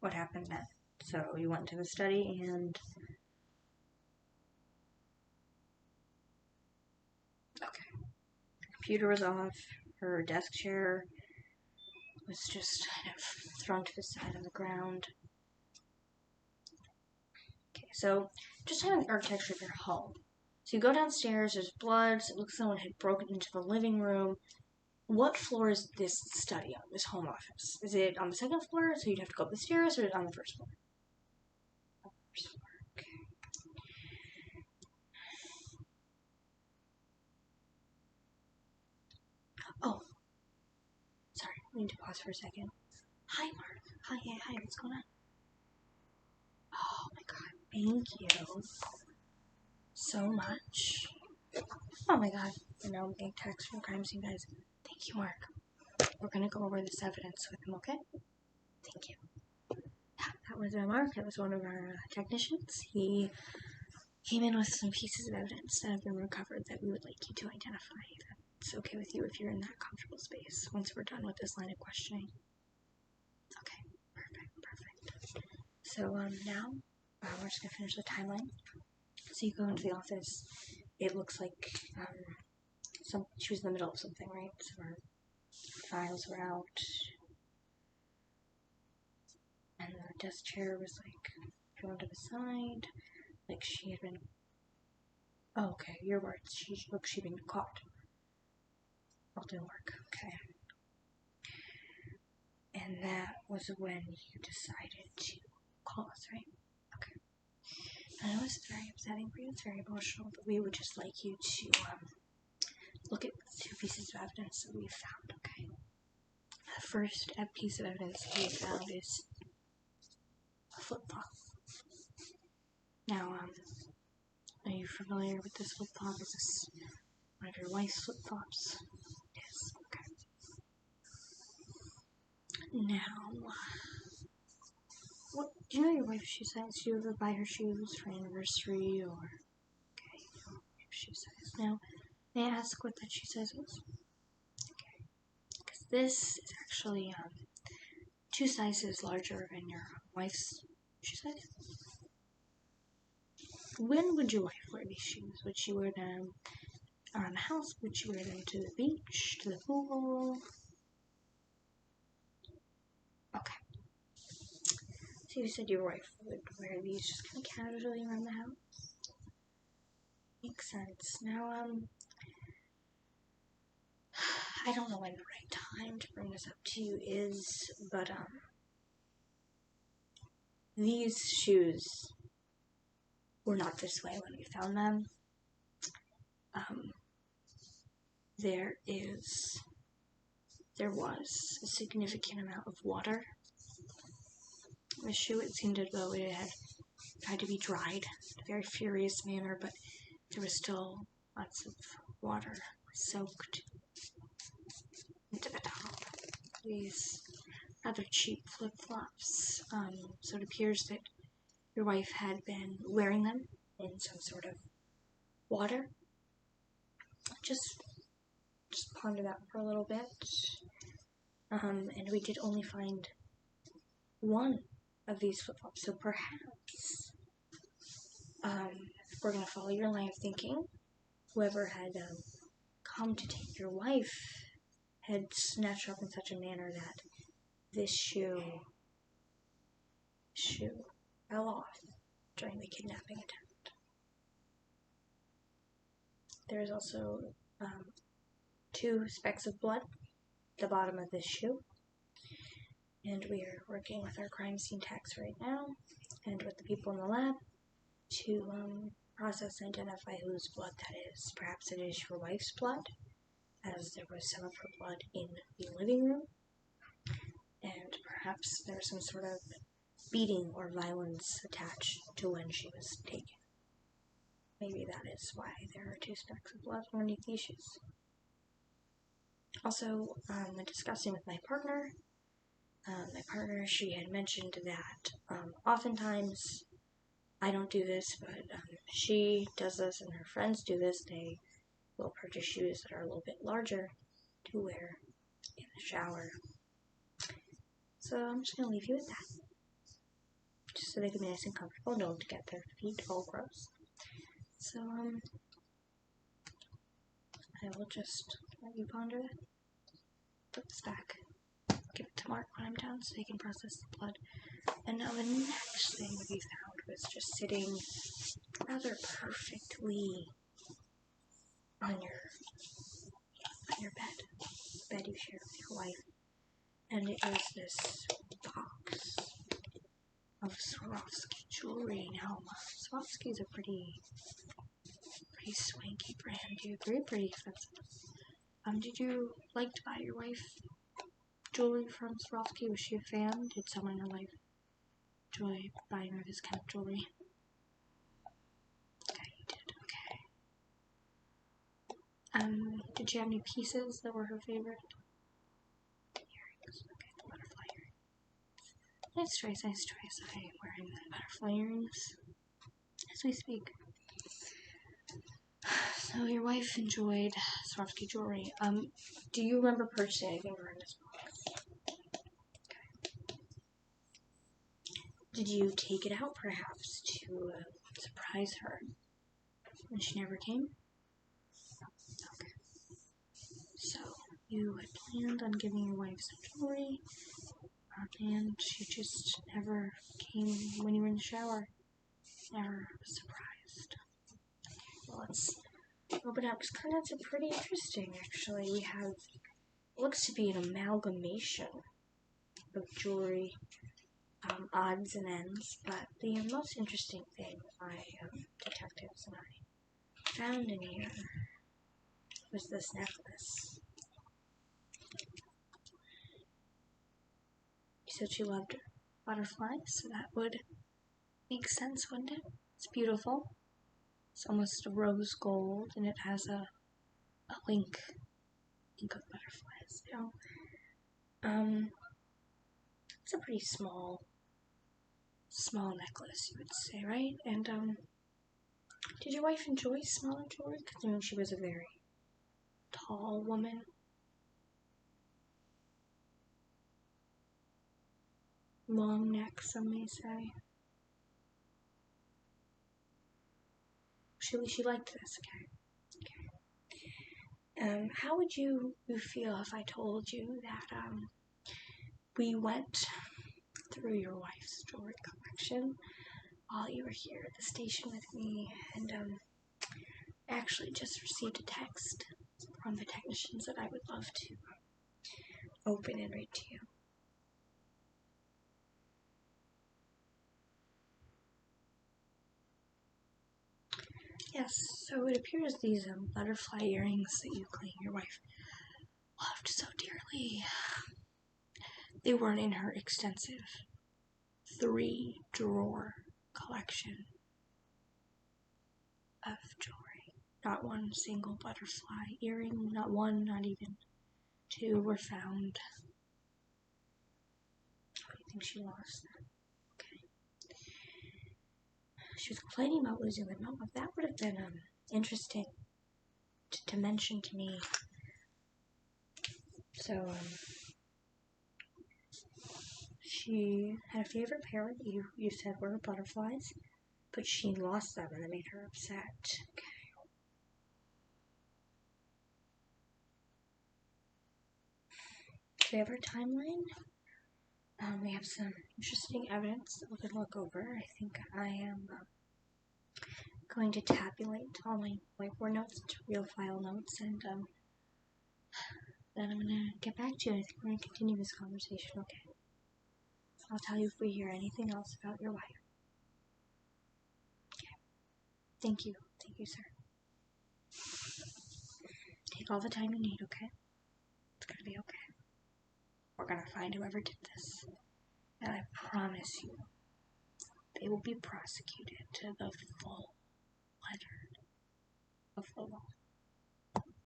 what happened then. So you went to the study and... Okay. The computer was off. Her desk chair was just kind of thrown to the side on the ground. Okay, so just kind of the architecture of your home. So you go downstairs, there's blood, so it looks like someone had broken into the living room. What floor is this study on, this home office? Is it on the second floor, so you'd have to go up the stairs, or is it on the first floor? On the first floor, okay. Oh, sorry, I need to pause for a second. Hi, Mark. Hi, what's going on? Oh my god, thank you so much. Oh my god, I know I'm getting texts from crime scene guys. Thank you, Mark. We're gonna go over this evidence with him, okay? Thank you. Yeah, that was Mark. That was one of our technicians. He came in with some pieces of evidence that have been recovered that we would like you to identify. That's okay with you if you're in that comfortable space once we're done with this line of questioning. Okay, perfect. So now we're just gonna finish the timeline. So you go into the office. It looks like she was in the middle of something, right? So her files were out, and the desk chair was like thrown to the side, like she had been. Oh, okay, your words. She'd been caught. All didn't work. Okay. And that was when you decided to call us, right? Okay. I know it's very upsetting for you, it's very emotional, but we would just like you to look at the two pieces of evidence that we found, okay? The first piece of evidence we found is a flip-flop. Now, are you familiar with this flip-flop? Is this one of your wife's flip-flops? Yes, okay. Now, what, do you know your wife's shoe size? Do you ever buy her shoes for anniversary or... Okay, you know your shoe size. Now, may I ask what that shoe size was? Okay. Because this is actually 2 sizes larger than your wife's shoe size. When would your wife wear these shoes? Would she wear them around the house? Would she wear them to the beach, to the pool? Okay. So you said your wife would wear these just kind of casually around the house? Makes sense. Now, I don't know when the right time to bring this up to you is, but, these shoes were not this way when we found them. There was a significant amount of water in the shoe. It seemed as though it had to be dried in a very furious manner, but there was still lots of water soaked into the top. These rather cheap flip-flops. So it appears that your wife had been wearing them in some sort of water. Just ponder that for a little bit. And we did only find one of these flip-flops, so perhaps, if we're going to follow your line of thinking, whoever had come to take your wife had snatched her up in such a manner that this shoe fell off during the kidnapping attempt. There is also 2 specks of blood at the bottom of this shoe. And we are working with our crime scene techs right now and with the people in the lab to process and identify whose blood that is. Perhaps it is your wife's blood, as there was some of her blood in the living room. And perhaps there was some sort of beating or violence attached to when she was taken. Maybe that is why there are 2 specks of blood underneath these shoes. Also, discussing with my partner, she had mentioned that oftentimes, I don't do this, but she does this and her friends do this. They will purchase shoes that are a little bit larger to wear in the shower. So I'm just going to leave you with that. so they can be nice and comfortable. Don't get their feet all gross. So, I will just let you ponder that. Put this back. Give it to Mark when I'm done so he can process the blood. And now the next thing we found was just sitting rather perfectly on your bed you share with your wife. And it was this box of Swarovski jewelry. Now, Swarovski is a pretty swanky brand. Do you agree? Pretty expensive. Did you like to buy your wife jewelry from Swarovski? Was she a fan? Did someone in her life enjoy buying her this kind of jewelry? Okay, you did. Okay. Did she have any pieces that were her favorite? Earrings. Okay, the butterfly earrings. Nice choice. I am wearing the butterfly earrings as we speak. So your wife enjoyed Swarovski jewelry. Do you remember purchasing anything for her in this box? Okay. Did you take it out perhaps to surprise her when she never came? Okay. So you had planned on giving your wife some jewelry, and she just never came when you were in the shower. Never was surprised. Well, let's open up, because cards are pretty interesting, actually. We have, looks to be an amalgamation of jewelry, odds and ends, but the most interesting thing my detectives and I found in here was this necklace. She said she loved butterflies, so that would make sense, wouldn't it? It's beautiful. It's almost a rose gold, and it has a link of butterflies. It's a pretty small necklace, you would say, right? And did your wife enjoy smaller jewelry? Because I mean, she was a very tall woman. Long neck, some may say. She liked this, okay. How would you feel if I told you that we went through your wife's jewelry collection while you were here at the station with me, and actually just received a text from the technicians that I would love to open and read to you? Yes, so it appears these butterfly earrings that you claim your wife loved so dearly, they weren't in her extensive 3-drawer collection of jewelry. Not one single butterfly earring, not one, not even 2 were found. What do you think she lost then? Okay. She was complaining about losing them. Oh, that would have been interesting to mention to me. So, she had a favorite pair that you said were butterflies, but she lost them and it made her upset. Okay. So we have our timeline. We have some interesting evidence that we could look over. I think I am going to tabulate all my whiteboard notes into real file notes, and then I'm going to get back to you. I think we're going to continue this conversation, okay? I'll tell you if we hear anything else about your wife. Okay. Thank you, sir. Take all the time you need, okay? It's going to be okay. We're going to find whoever did this. And I promise you, they will be prosecuted to the full letter of the law.